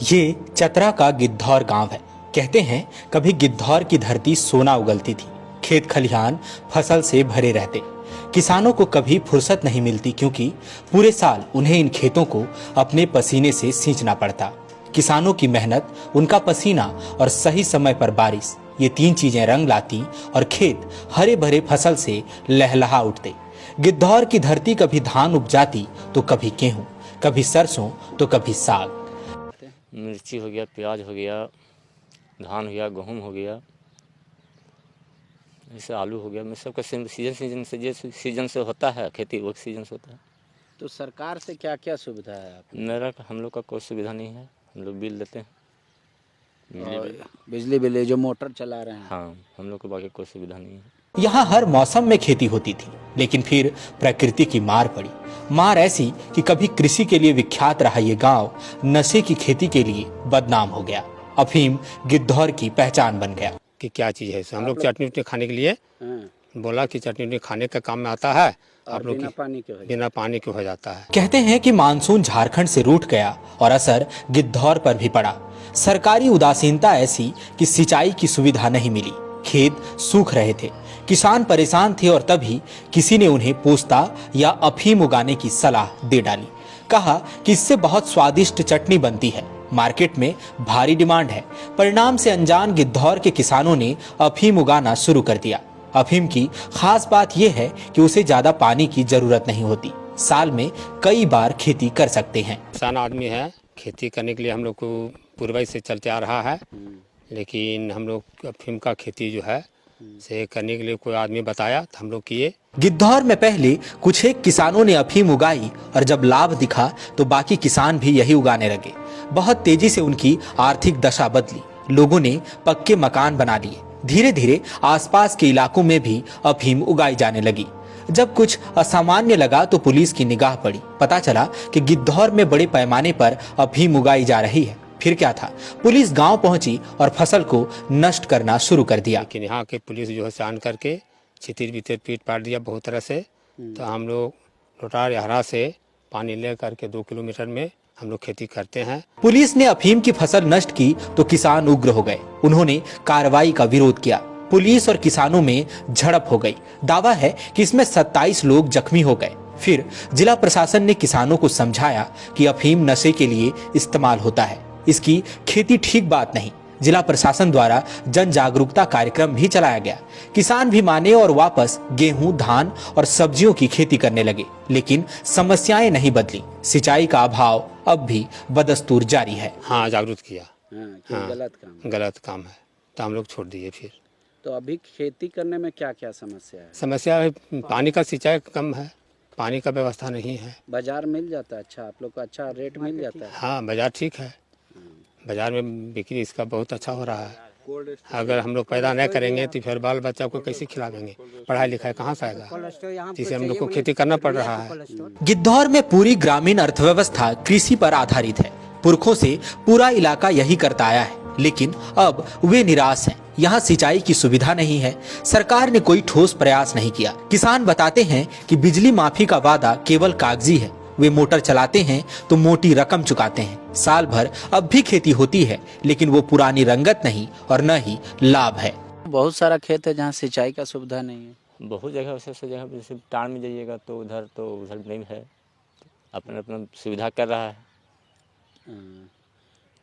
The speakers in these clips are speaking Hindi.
ये चतरा का गिद्धौर गांव है। कहते हैं कभी गिद्धौर की धरती सोना उगलती थी। खेत खलिहान फसल से भरे रहते। किसानों को कभी फुर्सत नहीं मिलती क्योंकि पूरे साल उन्हें इन खेतों को अपने पसीने से सींचना पड़ता। किसानों की मेहनत, उनका पसीना और सही समय पर बारिश, ये तीन चीजें रंग लाती और खेत हरे भरे फसल से लहलहा उठते। गिद्धौर की धरती कभी धान उपजाती तो कभी गेहूं, कभी सरसों तो कभी साग। मिर्ची हो गया, प्याज हो गया, धान हो गया, गेहूँ हो गया, जैसे आलू हो गया। मैं सबका सीजन से होता है खेती, वो सीजन से होता है। तो सरकार से क्या क्या सुविधा है आपको? हम लोग का कोई सुविधा नहीं है। हम लोग बिल देते हैं, बिजली बिल जो मोटर चला रहे हैं। हाँ, हम लोग को बाकी कोई सुविधा नहीं है। यहाँ हर मौसम में खेती होती थी, लेकिन फिर प्रकृति की मार पड़ी। मार ऐसी कि कभी कृषि के लिए विख्यात रहा ये गांव नशे की खेती के लिए बदनाम हो गया। अफीम गिद्धौर की पहचान बन गया। कि क्या चीज़ है। हम लोग चटनी उटनी खाने के लिए बोला कि चटनी उटनी खाने का काम में आता है। आप लोग बिना पानी के हो जाता है। कहते हैं कि मानसून झारखंड से रूठ गया और असर गिद्धौर पर भी पड़ा। सरकारी उदासीनता ऐसी कि सिंचाई की सुविधा नहीं मिली, खेत सूख रहे थे, किसान परेशान थे और तभी किसी ने उन्हें पोस्ता या अफीम उगाने की सलाह दे डाली। कहा कि इससे बहुत स्वादिष्ट चटनी बनती है, मार्केट में भारी डिमांड है। परिणाम से अनजान गिद्धौर के किसानों ने अफीम उगाना शुरू कर दिया। अफीम की खास बात यह है कि उसे ज्यादा पानी की जरूरत नहीं होती, साल में कई बार खेती कर सकते हैं। किसान आदमी है, खेती करने के लिए हम लोग को पूर्वज से चलते आ रहा है। लेकिन हम लोग अफीम का खेती जो है से करने के लिए कोई आदमी बताया तो हम लोग किए। गिद्धौर में पहले कुछ एक किसानों ने अफीम उगाई और जब लाभ दिखा तो बाकी किसान भी यही उगाने लगे। बहुत तेजी से उनकी आर्थिक दशा बदली। लोगों ने पक्के मकान बना लिए। धीरे धीरे आसपास के इलाकों में भी अफीम उगाई जाने लगी। जब कुछ असामान्य लगा तो पुलिस की निगाह पड़ी। पता चला कि गिद्धौर में बड़े पैमाने पर अफीम उगाई जा रही है। फिर क्या था, पुलिस गांव पहुंची और फसल को नष्ट करना शुरू कर दिया। लेकिन यहाँ के पुलिस जो है शान करके छितिर बितिर पीट पाट दिया बहुत तरह से। तो हम लोग लोटार यहरा से पानी ले करके 2 किलोमीटर में हम लोग खेती करते हैं। पुलिस ने अफीम की फसल नष्ट की तो किसान उग्र हो गए। उन्होंने कार्रवाई का विरोध किया। पुलिस और किसानों में झड़प हो गई। दावा है कि इसमें 27 लोग जख्मी हो गए। फिर जिला प्रशासन ने किसानों को समझाया कि अफीम नशे के लिए इस्तेमाल होता है, इसकी खेती ठीक बात नहीं। जिला प्रशासन द्वारा जन जागरूकता कार्यक्रम भी चलाया गया। किसान भी माने और वापस गेहूं, धान और सब्जियों की खेती करने लगे। लेकिन समस्याएं नहीं बदली। सिंचाई का अभाव अब भी बदस्तूर जारी है। हाँ, जागरूक किया। हाँ, गलत काम है तो हम लोग छोड़ दिए। फिर तो अभी खेती करने में क्या क्या समस्या है? समस्या है पानी का, सिंचाई कम है, पानी का व्यवस्था नहीं है। बाजार मिल जाता है अच्छा, आप लोग को अच्छा रेट मिल जाता है? हाँ, बाजार ठीक है। बाजार में बिक्री इसका बहुत अच्छा हो रहा है। अगर हम लोग पैदा नहीं करेंगे तो फिर बाल बच्चा को कैसे खिलाएंगे? पढ़ाई लिखाई कहाँ से आएगा? जिसे हम लोग को खेती करना पड़ रहा है। गिद्धौर में पूरी ग्रामीण अर्थव्यवस्था कृषि पर आधारित है। पुरखों से पूरा इलाका यही करता आया है, लेकिन अब वे निराश हैं। यहाँ सिंचाई की सुविधा नहीं है। सरकार ने कोई ठोस प्रयास नहीं किया। किसान बताते हैं कि बिजली माफी का वादा केवल कागजी है। वे मोटर चलाते हैं तो मोटी रकम चुकाते हैं। साल भर अब भी खेती होती है, लेकिन वो पुरानी रंगत नहीं और न ही लाभ है। बहुत सारा खेत है जहाँ सिंचाई का सुविधा नहीं है। बहुत जगह वैसे जगह जैसे टाउन में जाइएगा तो उधर नहीं है। अपना अपना सुविधा कर रहा है।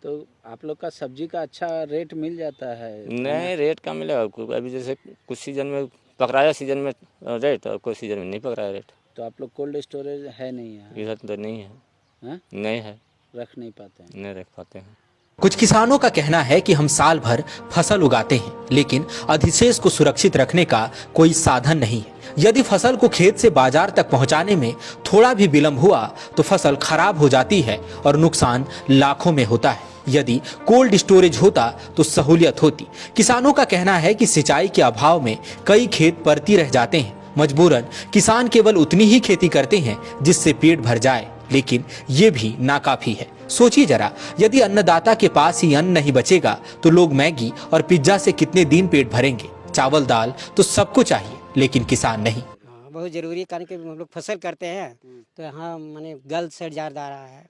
तो आप लोग का सब्जी का अच्छा रेट मिल जाता है? नहीं, रेट कम मिलेगा। अभी जैसे कुछ सीजन में पकड़ाया, सीजन में रेट, और कोई सीजन में नहीं पकड़ाया रेट। तो आप लोग कोल्ड स्टोरेज है नहीं है? इधर तो नहीं है। हाँ? नहीं है, रख नहीं पाते हैं? नहीं रख पाते हैं। कुछ किसानों का कहना है कि हम साल भर फसल उगाते हैं, लेकिन अधिशेष को सुरक्षित रखने का कोई साधन नहीं है। यदि फसल को खेत से बाजार तक पहुंचाने में थोड़ा भी विलंब हुआ तो फसल खराब हो जाती है और नुकसान लाखों में होता है। यदि कोल्ड स्टोरेज होता तो सहूलियत होती। किसानों का कहना है कि सिंचाई के अभाव में कई खेत परती रह जाते हैं। मजबूरन किसान केवल उतनी ही खेती करते हैं जिससे पेट भर जाए, लेकिन ये भी नाकाफी है। सोचिए जरा, यदि अन्नदाता के पास ही अन्न नहीं बचेगा तो लोग मैगी और पिज्जा से कितने दिन पेट भरेंगे? चावल दाल तो सबको चाहिए, लेकिन किसान नहीं। बहुत जरूरी है, कारण कि हम लोग फसल करते हैं तो यहाँ माने गल सड़ जा रहा है।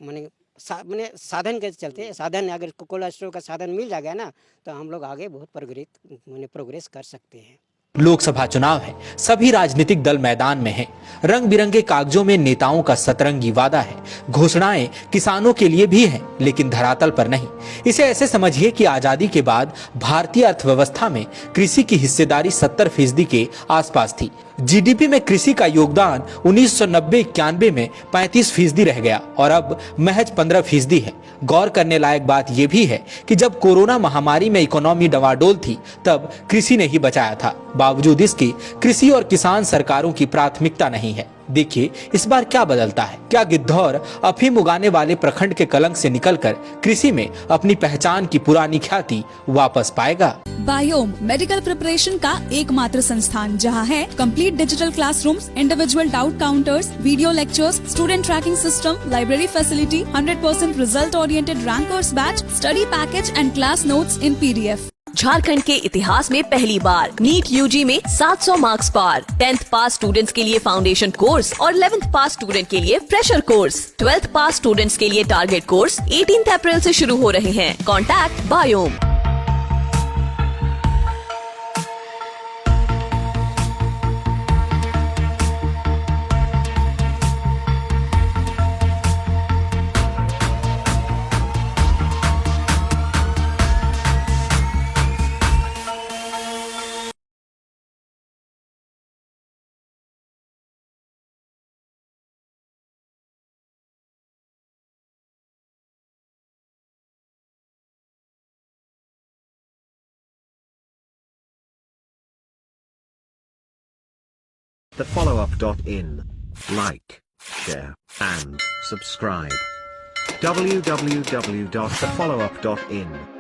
माने मैंने साधन के चलते साधन अगर कोल्ड स्टोर का साधन मिल जाएगा ना तो हम लोग आगे बहुत प्रोग्रेस कर सकते हैं। लोकसभा चुनाव है, सभी राजनीतिक दल मैदान में हैं। रंग बिरंगे कागजों में नेताओं का सतरंगी वादा है, घोषणाएं किसानों के लिए भी हैं, लेकिन धरातल पर नहीं। इसे ऐसे समझिए कि आजादी के बाद भारतीय अर्थव्यवस्था में कृषि की हिस्सेदारी 70% के आसपास थी। जीडीपी में कृषि का योगदान 1990-91 में 35% रह गया और अब महज 15% है। गौर करने लायक बात यह भी है कि जब कोरोना महामारी में इकोनॉमी डवाडोल थी तब कृषि ने ही बचाया था। बावजूद इसके कृषि और किसान सरकारों की प्राथमिकता नहीं है। देखिए इस बार क्या बदलता है। क्या गिद्धौर अफीम उगाने वाले प्रखंड के कलंक से निकलकर कृषि में अपनी पहचान की पुरानी ख्याति वापस पाएगा? बायोम मेडिकल प्रिपरेशन का एकमात्र संस्थान जहां है complete digital classrooms, individual doubt counters, video lectures, student tracking system, library facility, 100% result oriented rankers batch, study package and class notes in PDF। Jharkhand के इतिहास में पहली बार नीट यूजी में 700 मार्क्स पार। 10th पास स्टूडेंट्स के लिए फाउंडेशन कोर्स और 11th पास स्टूडेंट के लिए फ्रेशर कोर्स। 12th पास स्टूडेंट्स के लिए टारगेट कोर्स 18 अप्रैल से शुरू हो रहे हैं। Contact biome. thefollowup.in. Like, share, and subscribe. www.thefollowup.in